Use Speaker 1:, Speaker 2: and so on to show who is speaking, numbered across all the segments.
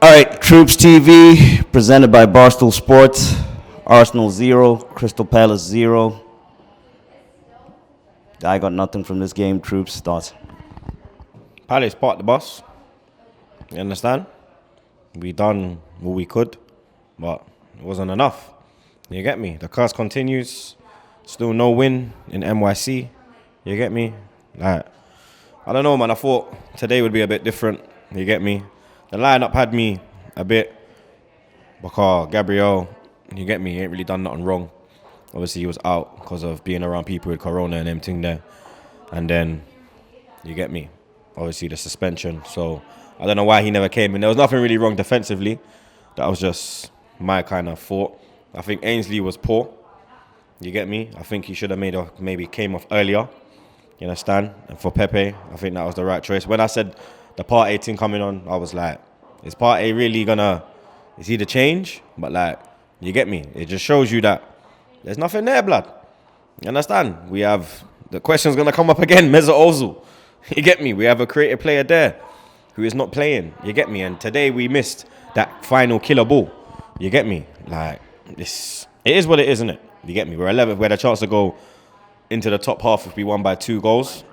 Speaker 1: All right, TroopzTV, presented by Barstool Sports. Arsenal 0, Crystal Palace 0. I got nothing from this game. Troopz, thoughts?
Speaker 2: Palace parked the bus. You understand? We done what we could, but it wasn't enough. You get me? The curse continues. Still no win in NYC. You get me? Like, I don't know, man. I thought today would be a bit different. You get me? The lineup had me a bit because Gabriel, you get me, he ain't really done nothing wrong. Obviously, he was out because of being around people with corona and everything there. And then, you get me, obviously the suspension. So, I don't know why he never came in. There was nothing really wrong defensively. That was just my kind of thought. I think Ainsley was poor. You get me? I think he should have maybe came off earlier. You understand? And for Pepe, I think that was the right choice. When I said the Part 18 coming on, I was like, is Part A really is he the change? But like, you get me? It just shows you that there's nothing there, blood. You understand? We have, the question's going to come up again, Mesut Ozil. You get me? We have a creative player there who is not playing. You get me? And today we missed that final killer ball. You get me? Like, it is what it is, isn't it? You get me? We're 11th. We had a chance to go into the top half if we won by 2 goals.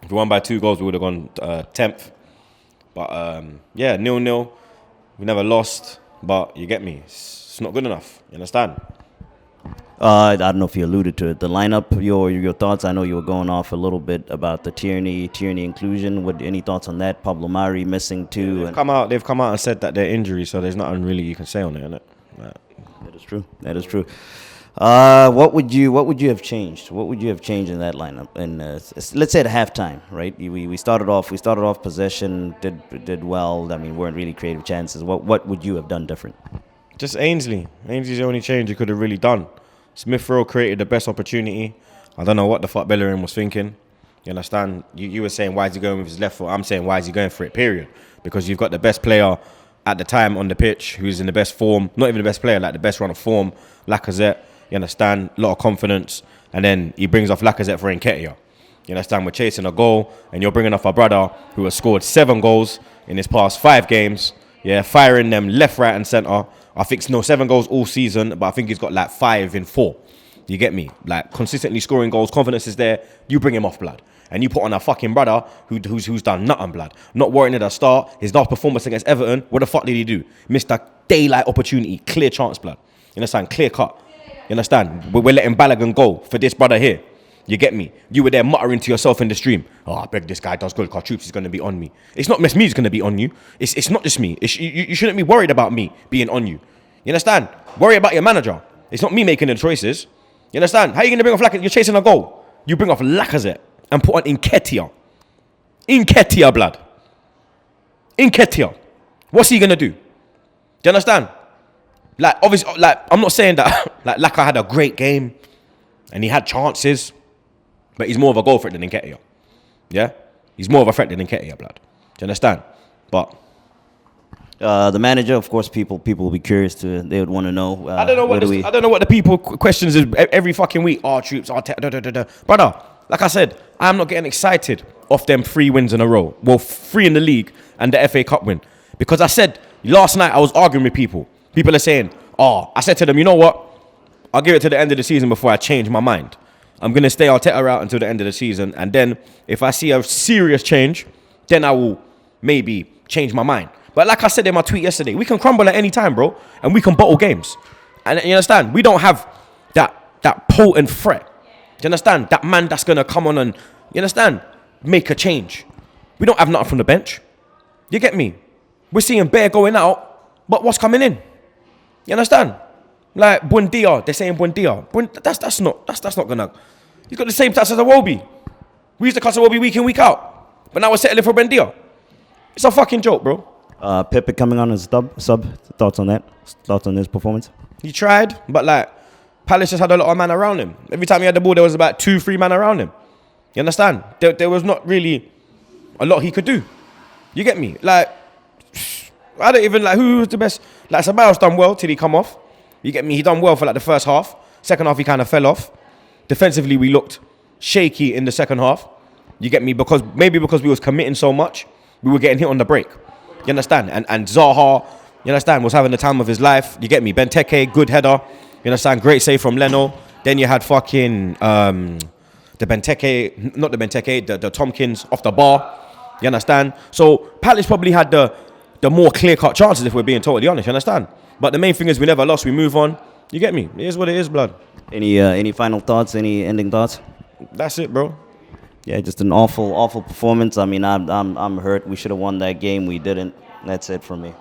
Speaker 2: If we won by 2 goals, we would have gone 10th. But, 0-0. We never lost. But you get me? It's not good enough. You understand?
Speaker 1: I don't know if you alluded to it. The lineup, your thoughts. I know you were going off a little bit about the Tierney inclusion. Any thoughts on that? Pablo Mari missing too.
Speaker 2: They've come out and said that they're injuries, so there's nothing really you can say on it, innit?
Speaker 1: That is true. What would you have changed? What would you have changed in that lineup? And let's say at halftime, right? We started off possession, did well. I mean, weren't really creative chances. What would you have done different?
Speaker 2: Just Ainsley. Ainsley's the only change you could have really done. Smith Rowe created the best opportunity. I don't know what the fuck Bellerin was thinking. You understand? You were saying, why is he going with his left foot? I'm saying, why is he going for it, period? Because you've got the best player at the time on the pitch who's in the best form. Not even the best player, like the best run of form. Lacazette, you understand? A lot of confidence. And then he brings off Lacazette for Nketiah. You understand? We're chasing a goal and you're bringing off our brother who has scored 7 goals in his past 5 games. Yeah, firing them left, right and centre. I think 7 goals all season, but I think he's got like 5 in 4. You get me? Like consistently scoring goals, confidence is there. You bring him off, blood. And you put on a fucking brother who's done nothing, blood. Not worrying at the start. His last performance against Everton, what the fuck did he do? Missed a daylight opportunity, clear chance, blood. You understand? Clear cut. You understand? We're letting Balogun go for this brother here. You get me? You were there muttering to yourself in the stream. Oh, I beg this guy does good because Troopz is going to be on me. It's not just me who's going to be on you. It's not just me. You shouldn't be worried about me being on you. You understand? Worry about your manager. It's not me making the choices. You understand? How are you going to bring off Lacazette? You're chasing a goal. You bring off Lacazette and put on Nketiah. Nketiah, blood. Nketiah. What's he going to do? Do you understand? Like, obviously, like, I'm not saying that like Laka had a great game and he had chances. But he's more of a goal threat than Nketiah. Yeah? He's more of a threat than Nketiah, blood. Do you understand? But
Speaker 1: the manager, of course, people will be curious they would want to know.
Speaker 2: I don't know what the people questions is every fucking week. Troops, brother. Like I said, I'm not getting excited off them 3 wins in a row. Well, 3 in the league and the FA Cup win. Because I said last night I was arguing with people. People are saying, I said to them, you know what? I'll give it to the end of the season before I change my mind. I'm going to stay Arteta out until the end of the season. And then if I see a serious change, then I will maybe change my mind. But like I said in my tweet yesterday, we can crumble at any time, bro. And we can bottle games. And you understand? We don't have that potent threat. Do you understand? That man that's going to come on and, you understand? Make a change. We don't have nothing from the bench. You get me? We're seeing Bear going out, but what's coming in? You understand? Like Buendia, they're saying Buendia. That's not gonna. He's got the same stats as Iwobi. We used to cuss Iwobi week in, week out, but now we're settling for Buendia. It's a fucking joke, bro.
Speaker 1: Pepe coming on as sub. Thoughts on that? Thoughts on his performance?
Speaker 2: He tried, but like Palace just had a lot of man around him. Every time he had the ball, there was about 2-3 man around him. You understand? There was not really a lot he could do. You get me? Like I don't even like who was the best. Like Ceballos done well till he come off. You get me? He done well for like the first half. Second half, he kind of fell off. Defensively, we looked shaky in the second half. You get me? Because we was committing so much, we were getting hit on the break. You understand? And Zaha, you understand, was having the time of his life. You get me? Benteke, good header. You understand? Great save from Leno. Then you had fucking the Benteke, not the Benteke, the Tompkins off the bar. You understand? So Palace probably had the more clear-cut chances, if we're being totally honest. You understand? But the main thing is we never lost. We move on. You get me? It is what it is, blood.
Speaker 1: Any final thoughts? Any ending thoughts?
Speaker 2: That's it, bro.
Speaker 1: Yeah, just an awful performance. I mean, I'm hurt. We should have won that game. We didn't. That's it for me.